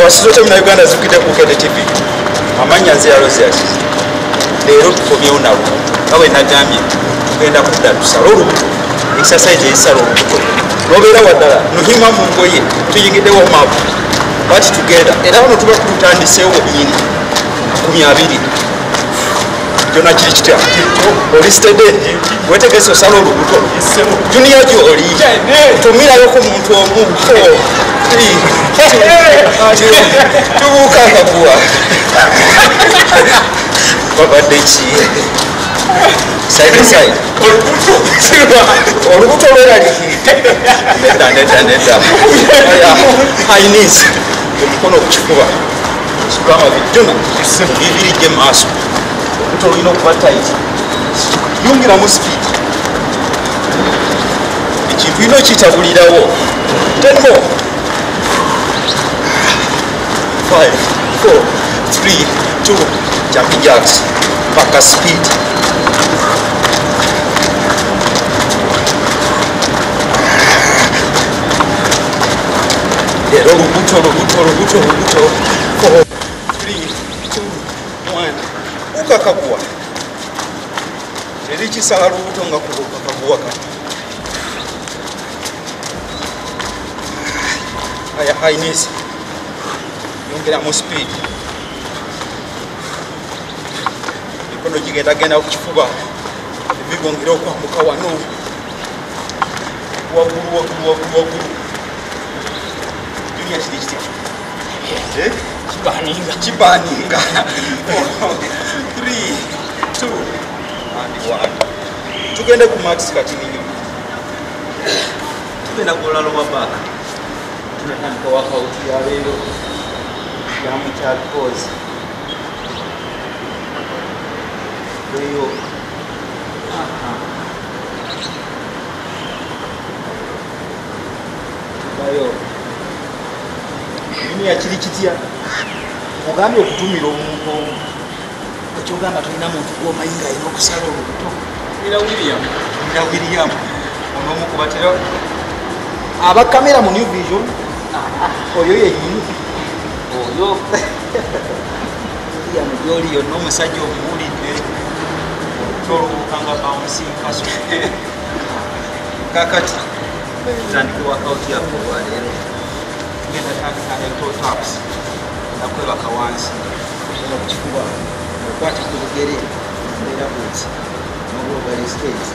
Kasito kya Uganda zikite Bukedde TV. Amanya nze Rosias. Leero tukomyewo nawo. Kawe nagambye tugenda kudda tusala olubuto. Exercise eyisala olubuto. Nobeera waddala nuhima mu ngoye tuyingiddewo mabu. But together era wano tuba tutandiseewo nnyini 20. Jona kiri kitya oli steady wetegese osala olubuto junior gy'oli tumirayoko muntu omu tubuuka akaguwa babadde ki side side olubuto lweralikirite nedda hainis emikono okukifuba sikamavi jona bibirijje maaso olubuto lulina okuba tight yongeramu speed ekintu lina okitabulirawo 10 more 5 4 3 2 jumping jacks paka speed era olubuto 4 3 2 1 ukakaguwa teri kisala lubuto nga kakaguwa kati aya highness yongeramu speed mikono gigenda kukifuba ebigongera okwambuka wano waggulu junior kiri kitya kibaninga 3 2 and 1 tugende ku max kati ninyo tugenda kukola lower back tunatandika workout ya leero ya mu child pose eyo bayo ya kiri kitya mugambye okutumira omuntu ekyogamba tulina muntu gwomanyi nga alina okusala olubuto ira William ono omukubatera abakamera mu New Vision oyo yenyini oyo William gyoli yonna omusajja omuwulidde tolubukanga bouncing kaso kakati tandika workout yako olwaleero tugenda tandika toe taps nakwebaka wansi era kukifuba okwata ku lugere mbeera bweti noglobal stage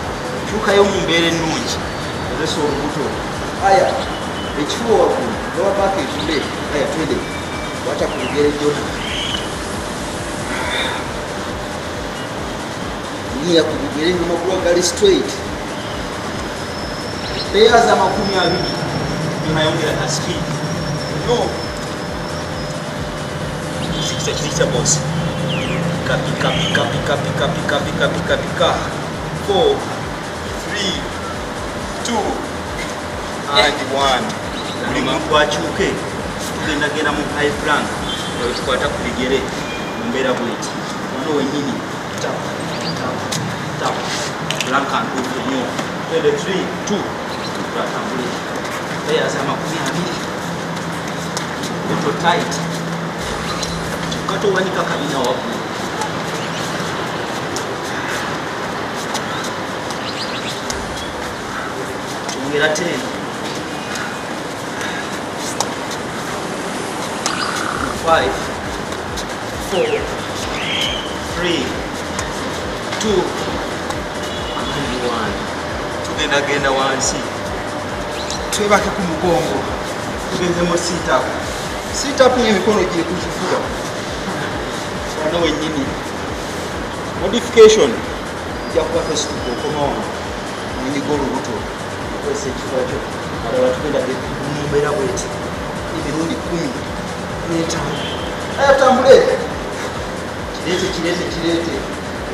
kyukayo mu mbeera ennungi olesa olubuto aya ekifuba waggulu lower back etule aya twende kwata ku lugere jona niya ku lugere nomagulu gali straight players 20 yonayongera ka speed no sikisa boss kapi 4 3 2 and 1 buli muntu akyuke tugenda mu high plank tukwata ku bigere mu mbeera bweti wano wenyini tap plank and move nnyo 3 2 tutambule players 20 little tight kato wanika kabina waggulu tongera 10 5 4 3 2 and 1 tugenda wansi twebake ku mugongo tugezemu sit up n'emikono giri ku kifuba wano wennyini modification ojja kuba fesituka okoma wano nyiga olubuto okozesa ekifuba kyo alala tugenda mumbeera bweti emirundi 15 aya tambule kireete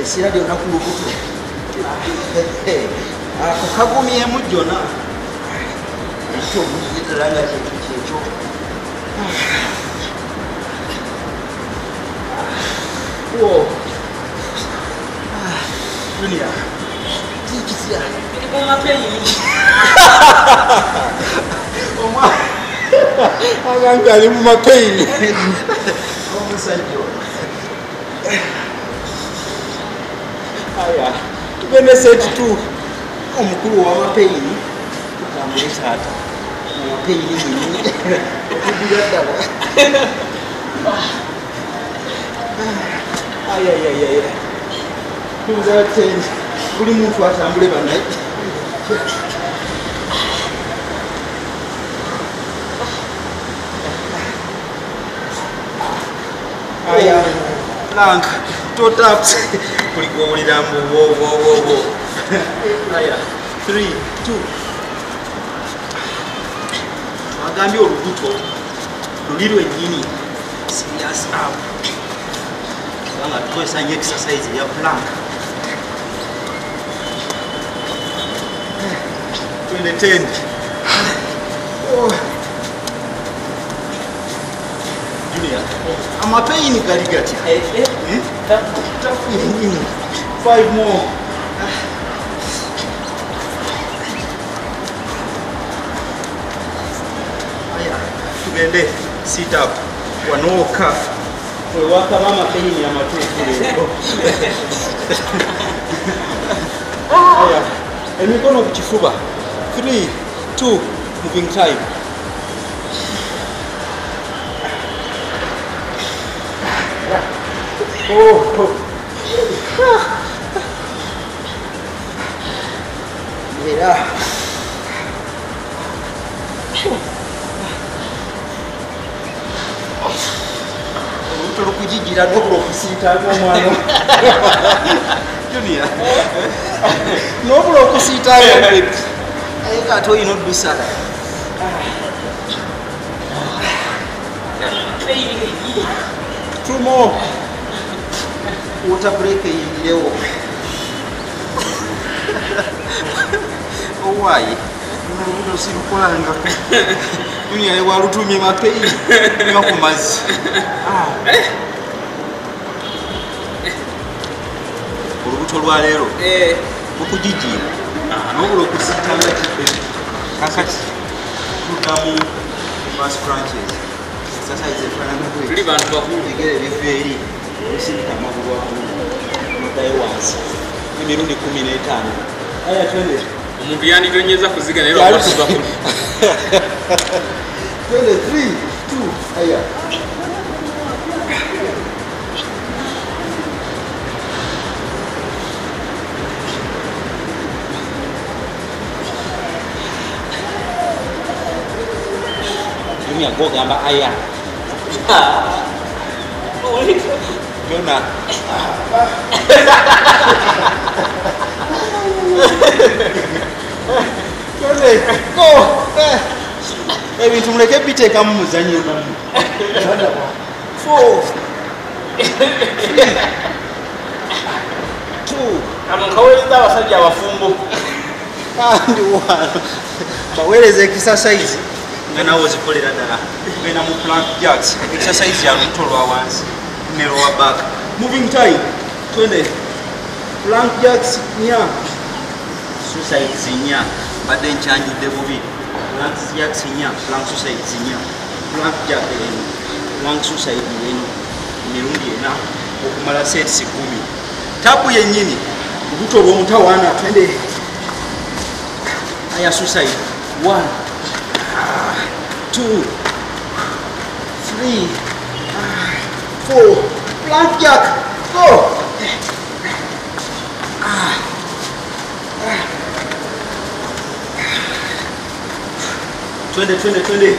essira lyonna ku lubuto ako kagumyemu jona ekyo obuziddala nga kyekyo whoa Junior tikisya oma peyi oma Akanga ali mu mapain. Aya, tugende set 2. Omukulu wa mapain. Tukamuleta ata. Mapain ni. Okubiradala. Aya. Tuza change. Buli muntu atambule banaye. Aya, plank, toe taps. Kuliko ulirambo wo. Aya, 3, 2. Agambye olubuto luli lwennyini serious up. Kubanga tukozesa nnyo exercise ya plank. 2010. Junior, amapain gali gati. 5 more. Aya, tugende sit up. Wanoka. Wewaka mama pain ya matufu. Aya, emikono ku kifuba. 3, 2, moving time. Oh. Yeah. Utolo kujijira noblo kusita ngomwana. Junior. Noblo kusita ngomwana. I got to not do sala. 2 more. Water break in leo. Oh why? Uno sirukwanga. Junior ya walutumye mapain. Nyokumazi. Olubuto lwa lero. Okujijira. Noblo kusitanga kipe. Kakati tutamu first branches. Exercise efana kwe. Tuli bantu bakulu bigere bifeeri. Usirika magulu akulu. Madayi wansi. Emirundi 15. Aya twende. Omuntu yanidonyeza kuziga naye wabatuza ku. Twende 3, 2, aya. Junior go gamba aya. Yona. Go. Ebintu muleke biteeka mu muzannyo namu. 4. 2. Amakaweza abasajja abafumbo. Kandi wano. Baweereza exercise. Ngana wozikolera ddala. Tugenda mu plank jacks. Exercise ya lubuto lwa wansi. Ne lower back. Moving time. Twende. Plank jacks nya. Suicide nya. Badde nchanjudde bubi. Plank jacks nya. Plank suicide nya. Plank jack eno. Plank suicide eno. Mirundi ena. Okumala sets 10. Tapu yennyini. Lubuto lw'omutawaana. Twende. Aya suicide. 1, 2, 3, 4. Plank jack. Go. 20.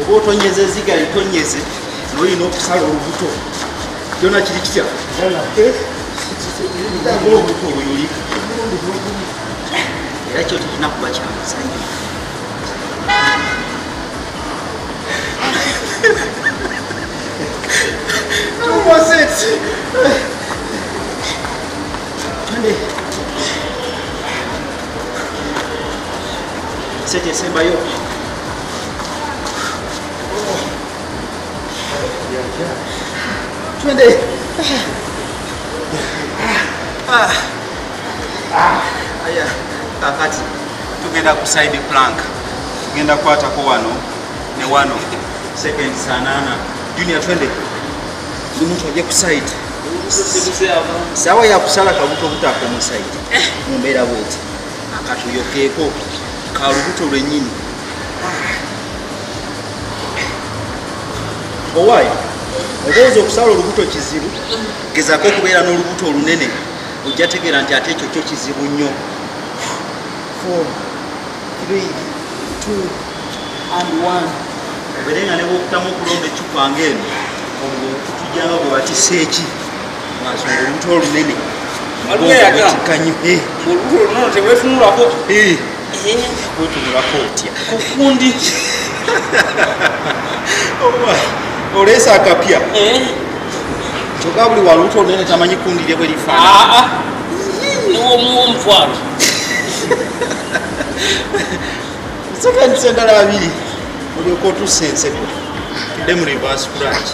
Oba otonyeze eziga litonyeze n'olina okusala olubuto. Kyona kiri kitya? Olubuto obuyulika. Era kyo tekirina kuba kyamuzanyo. Two more sets. Set esembayo. Twende. Aya kakati tugenda ku side plank tugenda kwatako wano ne wano second sanana junior twende omuntu ajja ku side sawa ya kusala kabuto butako mu side mumbeera bweti akatuyokeeko kalubuto lwennyini owayi obooza okusala olubuto kizibu gezaako okubeera n'olubuto olunene ojja tegeera nti ate ekyo kyo kizibu nnyo 4 3 2 and 1 obeere nga ne bwokutamu okulonda ecupa ng'eno tutujjanga bwe batisa eki wansonga olubuto olunene wetikkanyo olubuto lunono tewetunulako wetunulako otya kukundi oleesa akapya kyokka buli walubuto olunene tamanyi kundire bwe lifaana niwomuwomuvwalo sekendisa endala abiri olyoka otusa enseko tudde mu reverse scratch